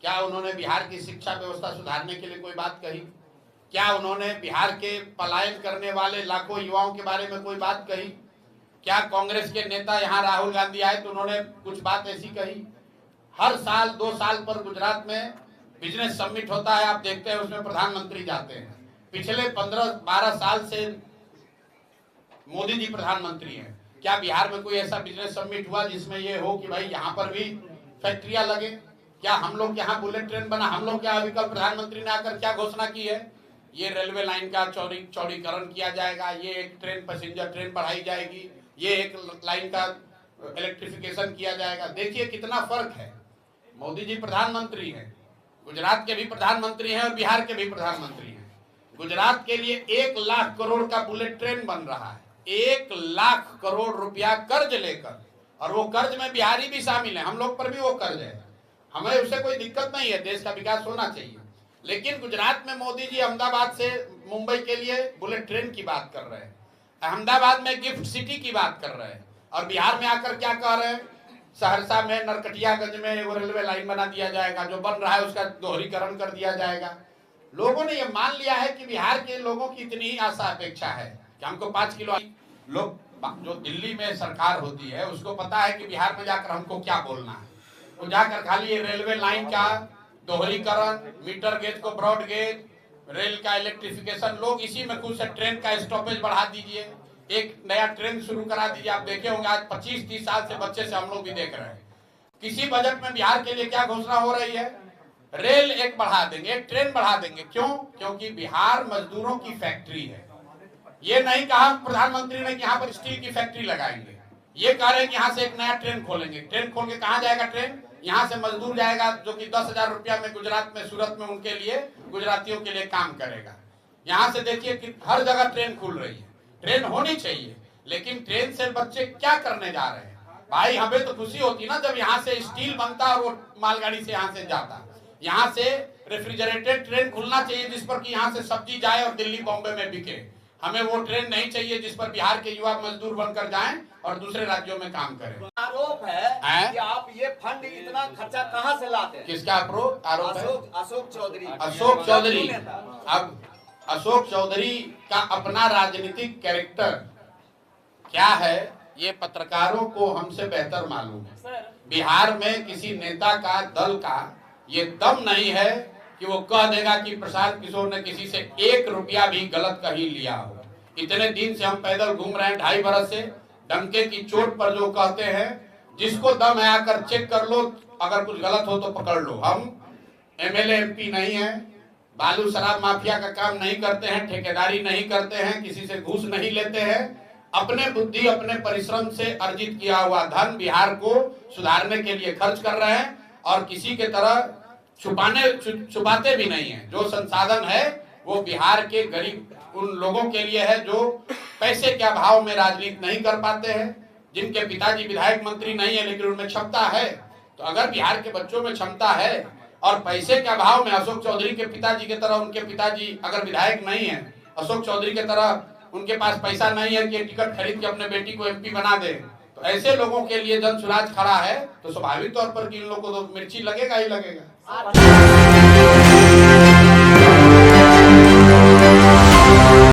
क्या उन्होंने बिहार की शिक्षा व्यवस्था सुधारने के लिए कोई बात कही? क्या उन्होंने बिहार के पलायन करने वाले लाखों युवाओं के बारे में कोई बात कही? क्या कांग्रेस के नेता यहाँ राहुल गांधी आए तो उन्होंने कुछ बात ऐसी कही? हर साल 2 साल पर गुजरात में बिजनेस समिट होता है, आप देखते हैं उसमें प्रधानमंत्री जाते हैं। पिछले 15-12 साल से मोदी जी प्रधानमंत्री हैं। क्या बिहार में कोई ऐसा बिजनेस समिट हुआ जिसमें ये हो कि भाई यहाँ पर भी फैक्ट्रियां लगे? क्या हम लोग यहाँ बुलेट ट्रेन बना? हम लोग क्या अभी कल प्रधानमंत्री ने आकर क्या घोषणा की है? ये रेलवे लाइन का चौड़ीकरण किया जाएगा, ये एक ट्रेन पैसेंजर ट्रेन बढ़ाई जाएगी, ये एक लाइन का इलेक्ट्रिफिकेशन किया जाएगा। देखिए कितना फर्क है। मोदी जी प्रधानमंत्री हैं, गुजरात के भी प्रधानमंत्री हैं और बिहार के भी प्रधानमंत्री हैं। गुजरात के लिए 1 लाख करोड़ का बुलेट ट्रेन बन रहा है, 1 लाख करोड़ रुपया कर्ज लेकर, और वो कर्ज में बिहारी भी शामिल है। हम लोग पर भी वो कर्ज है, हमें उससे कोई दिक्कत नहीं है, देश का विकास होना चाहिए। लेकिन गुजरात में मोदी जी अहमदाबाद से मुंबई के लिए बुलेट ट्रेन की बात कर रहे हैं, अहमदाबाद में गिफ्ट सिटी की बात कर रहे हैं, और बिहार में आकर क्या कह रहे हैं? सहरसा में नरकटियागंज में वो रेलवे लाइन बना दिया जाएगा, जो बन रहा है उसका दोहरीकरण कर दिया जाएगा। लोगों ने ये मान लिया है कि बिहार के लोगों की इतनी ही आशा अपेक्षा है कि हमको 5 किलो। लोग जो दिल्ली में सरकार होती है उसको पता है कि बिहार में जाकर हमको क्या बोलना है। वो जाकर खाली ये रेलवे लाइन का दोहरीकरण, मीटर गेज को ब्रॉड गेज, रेल का इलेक्ट्रिफिकेशन, लोग इसी में खुश है। ट्रेन का स्टॉपेज बढ़ा दीजिए, एक नया ट्रेन शुरू करा दीजिए। आप देखे होंगे आज 25-30 साल से बच्चे से हम लोग भी देख रहे हैं। किसी बजट में बिहार के लिए क्या घोषणा हो रही है? रेल एक बढ़ा देंगे, एक ट्रेन बढ़ा देंगे। क्यों? क्योंकि बिहार मजदूरों की फैक्ट्री है। ये नहीं कहा प्रधानमंत्री ने कि यहाँ पर स्टील की फैक्ट्री लगाएंगे, ये कह रहे हैं कि यहाँ से एक नया ट्रेन खोलेंगे। ट्रेन खोल के कहाँ जाएगा ट्रेन? यहाँ से मजदूर जाएगा जो कि 10,000 रुपया में गुजरात में, सूरत में उनके लिए, गुजरातियों के लिए काम करेगा। यहाँ से देखिए कि हर जगह ट्रेन खुल रही है। ट्रेन होनी चाहिए, लेकिन ट्रेन से बच्चे क्या करने जा रहे हैं? भाई हमें तो खुशी होती ना जब यहाँ से स्टील बनता और वो मालगाड़ी से यहाँ से जाता। यहाँ से रेफ्रिजरेटेड ट्रेन खुलना चाहिए जिस पर कि यहाँ से सब्जी जाए और दिल्ली बॉम्बे में बिके। हमें वो ट्रेन नहीं चाहिए जिस पर बिहार के युवा मजदूर बनकर जाएं और दूसरे राज्यों में काम करें। आरोप है कि आप ये फंड इतना खर्चा कहाँ से लाते हैं? किसका आरोप है? अशोक चौधरी। अशोक चौधरी, अब अशोक चौधरी का अपना राजनीतिक कैरेक्टर क्या है ये पत्रकारों को हमसे बेहतर मालूम है। बिहार में किसी नेता का, दल का ये दम नहीं है कि वो कह देगा कि प्रशांत किशोर ने किसी से 1 रुपया भी गलत कहीं लिया हो। इतने दिन से हम पैदल घूम रहे हैं, 2.5 बरस से, डंके की चोट पर जो कहते हैं, जिसको दम है आकर चेक कर लो, अगर कुछ गलत हो तो पकड़ लो। हम MLA MP नहीं है, बालू शराब माफिया का काम नहीं करते हैं, ठेकेदारी नहीं करते हैं, किसी से घूस नहीं लेते हैं। अपने बुद्धि, अपने परिश्रम से अर्जित किया हुआ धन बिहार को सुधारने के लिए खर्च कर रहे हैं, और किसी के तरह छुपाते भी नहीं है। जो संसाधन है वो बिहार के गरीब उन लोगों के लिए है जो पैसे के अभाव में राजनीति नहीं कर पाते हैं, जिनके पिताजी विधायक मंत्री नहीं है लेकिन उनमें क्षमता है। तो अगर बिहार के बच्चों में क्षमता है और पैसे के अभाव में अशोक चौधरी के पिताजी की तरह उनके पिताजी अगर विधायक नहीं है, अशोक चौधरी की तरह उनके पास पैसा नहीं है कि टिकट खरीद के अपने बेटी को MP बना दे, तो ऐसे लोगों के लिए जन सुराज खड़ा है, तो स्वाभाविक तौर पर कि इन लोगों को तो मिर्ची लगेगा ही लगेगा।